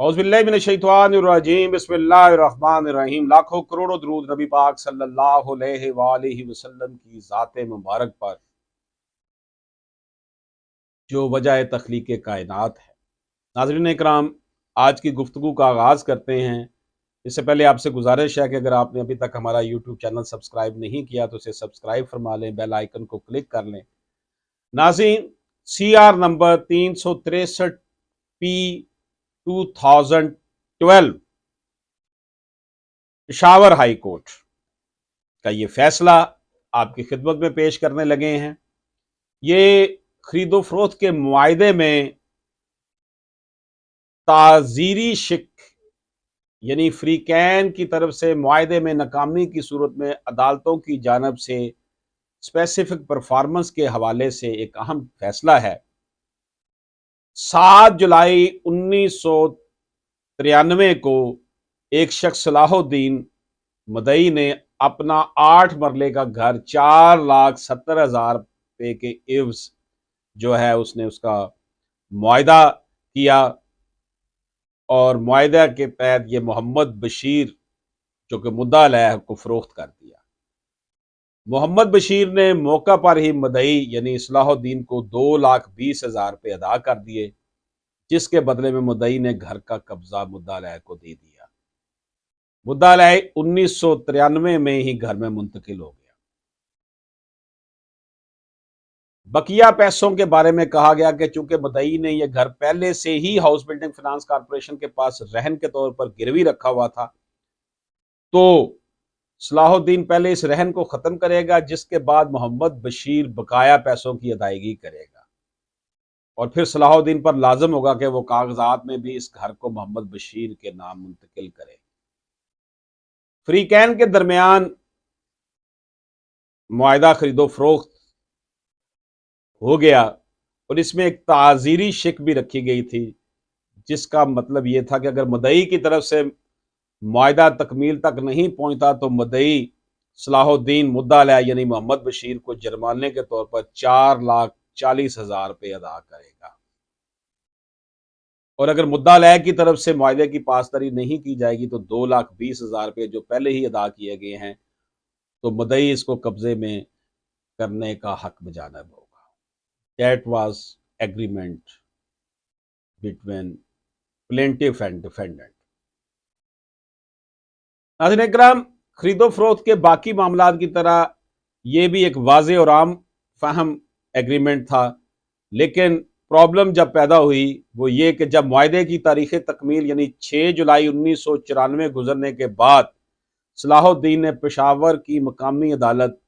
औज़ुबिल्लाहि मिनश्शैतानिर्रजीम बिस्मिल्लाहिर्रहमानिर्रहीम। लाखों करोड़ों दुरूद नबी पाक सल्लल्लाहु अलैहि वसल्लम की ज़ात मुबारक पर जो वजह तख्लीक़ कायनात है। नाज़रीन इकराम, आज की गुफ्तगू का आगाज़ करते हैं। इससे पहले आपसे गुजारिश है कि अगर आपने अभी तक हमारा यूट्यूब चैनल सब्सक्राइब नहीं किया तो इसे सब्सक्राइब फरमा लें, बेल आइकन को क्लिक कर लें। नाज़रीन, CR number 363 P 2012 Peshawar high court का ये फैसला आपकी खिदमत में पेश करने लगे हैं। ये खरीदो फरोख्त के मुआहदे में ताज़ीरी शिक यानी फ्रीकैन की तरफ से मुआहदे में नाकामी की सूरत में अदालतों की जानब से स्पेसिफिक परफॉर्मेंस के हवाले से एक अहम फैसला है। 7 जुलाई 1993 को एक शख्स सलाहुद्दीन मदई ने अपना 8 मरले का घर 4,70,000 रुपये के एवज जो है उसने उसका मुआहदा किया और मुआहदा के तहत ये मोहम्मद बशीर जो कि मुद्दा अलैह को फरोख्त कर दिया। मोहम्मद बशीर ने मौका पर ही मदई यानी सलाहुद्दीन को 2,20,000 रुपये अदा कर दिए, जिसके बदले में मदई ने घर का कब्जा मुद्दा अलैह को दे दिया। मुद्दा अलैह 1993 में ही घर में मुंतकिल हो गया। बकिया पैसों के बारे में कहा गया कि चूंकि मदई ने यह घर पहले से ही हाउस बिल्डिंग फाइनेंस कॉरपोरेशन के पास रहन के तौर पर गिरवी रखा हुआ था, तो सलाहुद्दीन पहले इस रहन को खत्म करेगा, जिसके बाद मोहम्मद बशीर बकाया पैसों की अदायगी करेगा और फिर सलाहुद्दीन पर लाजम होगा कि वो कागजात में भी इस घर को मोहम्मद बशीर के नाम मुंतकिल करे। फ्रीकैन के दरमियान मुआहदा खरीदो फरोख्त हो गया और इसमें एक ताज़ीरी शिक भी रखी गई थी, जिसका मतलब यह था कि अगर मदई की तरफ से मुआहदा तकमील तक नहीं पहुंचता तो मदई सलाहुद्दीन मुद्दा अलैह यानी मोहम्मद बशीर को जुर्माने के तौर पर 4,40,000 रुपये अदा करेगा और अगर मुद्दा अलैह की तरफ से मुआहदे की पासदारी नहीं की जाएगी तो 2,20,000 रुपये जो पहले ही अदा किए गए हैं तो मदई इसको कब्जे में करने का हक बजानब होगा। That was agreement between plaintiff and defendant। नाज़रीन इकराम, खरीदो फरोख्त के बाकी मामलात की तरह ये भी एक वाज़े और आम फहम एग्रीमेंट था, लेकिन प्रॉब्लम जब पैदा हुई वो ये कि जब मुआहदे की तारीख़ तकमील यानी 6 जुलाई 1994 गुजरने के बाद सलाहुद्दीन ने पेशावर की मकामी अदालत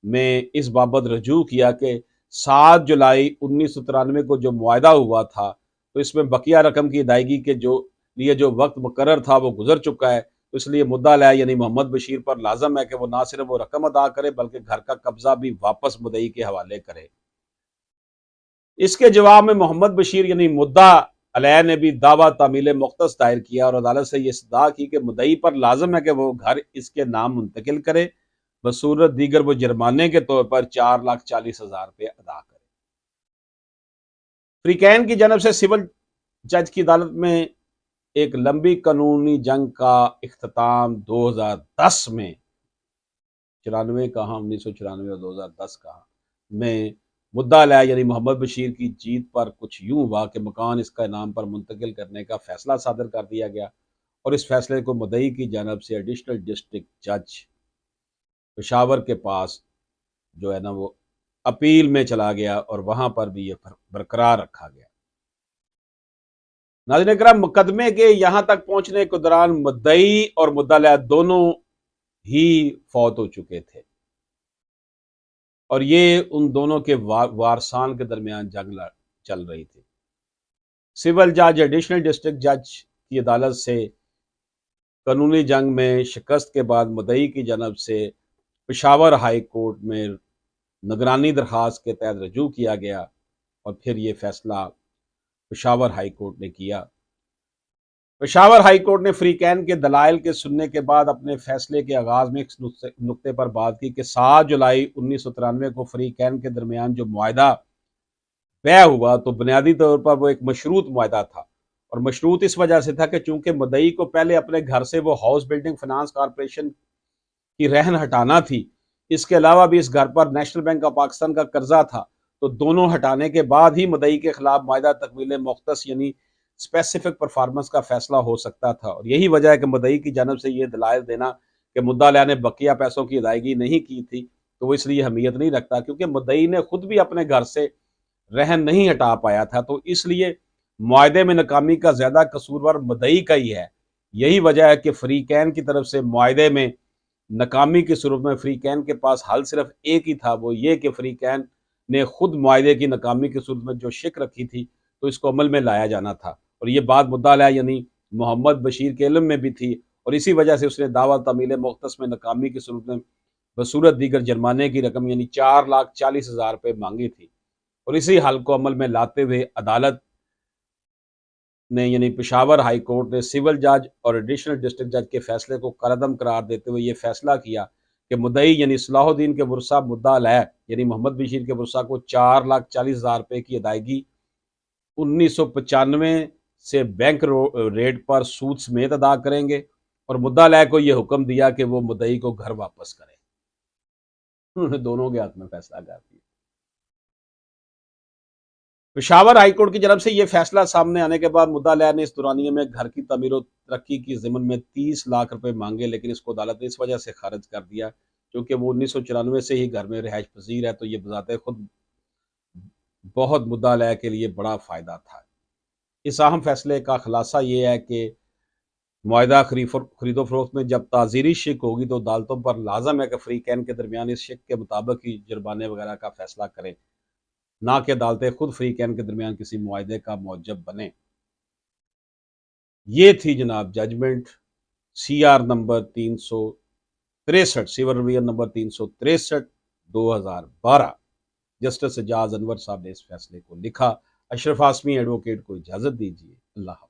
में इस बाबत रजू किया कि 7 जुलाई 1993 को जो मुआहदा हुआ था तो इसमें बकिया रकम की अदायगी के लिए जो वक्त मुकर्रर था वो गुजर चुका है, तो इसलिए मुद्दा अलैह यानी मोहम्मद बशीर पर लाजम है कि वो ना सिर्फ वो रकम अदा करे बल्कि घर का कब्जा भी वापस मुदई के हवाले करे। इसके जवाब में मोहम्मद बशीर यानी मुद्दा अलैह ने भी दावा तामील मुख्तस दायर किया और अदालत से ये इस्तदा की कि मुदई पर लाजम है कि वो घर इसके नाम मुंतकिल करे, बसूरत दीगर वो जुर्माने के तौर पर 4,40,000 रुपये अदा करे। फ्रीकैन की जानब से सिविल जज की अदालत में एक लंबी कानूनी जंग का इख्तिताम 2010 में 94 कहाँ 1994 और 2010 कहाँ में मुद्दा अलैह यानी मोहम्मद बशीर की जीत पर कुछ यूं हुआ कि मकान इसका नाम पर मुंतकिल करने का फैसला सादर कर दिया गया और इस फैसले को मुदई की जानब से एडिशनल डिस्ट्रिक्ट जज पेशावर के पास जो है ना वो अपील में चला गया और वहां पर भी ये बरकरार रखा गया। नाज़रीन इकराम, मुकदमे के यहां तक पहुंचने के दौरान मुद्दई और मुद्दा अलैह दोनों ही फौत हो चुके थे और ये उन दोनों के वारसान के दरमियान जंग चल रही थी। सिविल जज एडिशनल डिस्ट्रिक्ट जज की अदालत से कानूनी जंग में शिकस्त के बाद मुदई की जानब से पेशावर हाई कोर्ट में निगरानी दरख्वास्त के तहत रजू किया गया और फिर ये फैसला पेशावर हाई कोर्ट ने किया। पेशावर हाई कोर्ट ने फ्रीकैन के दलाइल के सुनने के बाद अपने फैसले के आगाज में इस नुक्ते पर बात की कि 7 जुलाई 1993 को फ्रीकैन के दरमियान जो मुआहदा तय हुआ तो बुनियादी तौर पर वो एक मशरूत मुआहदा था और मशरूत इस वजह से था कि चूंकि मुद्दई को पहले अपने घर से वो हाउस बिल्डिंग फाइनेंस कॉरपोरेशन की रहन हटाना थी, इसके अलावा भी इस घर पर नेशनल बैंक ऑफ पाकिस्तान का कर्जा था, तो दोनों हटाने के बाद ही मुद्दई के खिलाफ मायदा तकमील मुख्तस यानी स्पेसिफिक परफॉर्मेंस का फैसला हो सकता था। और यही वजह है कि मुद्दई की जानब से यह दलाइल देना कि मुद्दा ने बकिया पैसों की अदायगी नहीं की थी, तो वो इसलिए अहमियत नहीं रखता, क्योंकि मुद्दई ने खुद भी अपने घर से रहन नहीं हटा पाया था, तो इसलिए मुआहदे में नाकामी का ज्यादा कसूरवार मुद्दई का ही है। यही वजह है कि फ्रीकैन की तरफ से मुआहदे में नाकामी की सूरत में फ्रीकैन के पास हल सिर्फ एक ही था, वो ये कि फ्रीकैन ने खुद मुआहदे की नाकामी की सूरत में जो शिक रखी थी, तो इसको अमल में लाया जाना था। और ये बात मुद्दा यानी मोहम्मद बशीर के इल्म में भी थी, और इसी वजह से उसने दावा तमील मुख्तस में नाकामी की सूरत में बसूरत दीगर जुर्माने की रकम यानी 4,40,000 रुपये मांगी थी। और इसी हल को अमल में लाते हुए अदालत ने यानी पेशावर हाई कोर्ट ने सिविल जज और एडिशनल डिस्ट्रिक्ट जज के फैसले को करदम करार देते हुए ये फैसला किया कि मुद्दई यानी सलाहुद्दीन के बुरसा मुद्दा लय यानी मोहम्मद बशीर के बुरसा को 4,40,000 रुपये की अदायगी 1995 से बैंक रेट पर सूद समेत अदा करेंगे, और मुद्दा लय को यह हुक्म दिया कि वो मुद्दई को घर वापस करे। उन्होंने दोनों के हाथ में फैसला कर दिया। पेशावर हाईकोर्ट की तरफ से यह फैसला सामने आने के बाद मुद्दा लय ने इस दौरानिये में घर की तमीर और तरक्की की ज़िमन में 30 लाख रुपए मांगे, लेकिन इसको अदालत ने इस वजह से खारिज कर दिया क्योंकि वो 1994 से ही घर में रिहाइश पजीर है, तो ये बजाते खुद बहुत मुद्दा लय के लिए बड़ा फ़ायदा था। इस अहम फैसले का खुलासा ये है कि मुआहदा खरीदो फरोख्त में जब ताज़ीरी शिक होगी तो अदालतों पर लाजम है कि फ्रीकैन के दरमियान इस शिक के मुताबिक ही जुर्माने वगैरह का फैसला करें, ना कि अदालतें खुद फ्रीकैन के दरमियान किसी मुआहदे का मौजब बने। ये थी जनाब judgement CR number 363, civil revision number 363 2012। Justice Ejaz Anwar साहब ने इस फैसले को लिखा। अशरफ आसमी एडवोकेट को इजाज़त दीजिए। अल्लाह।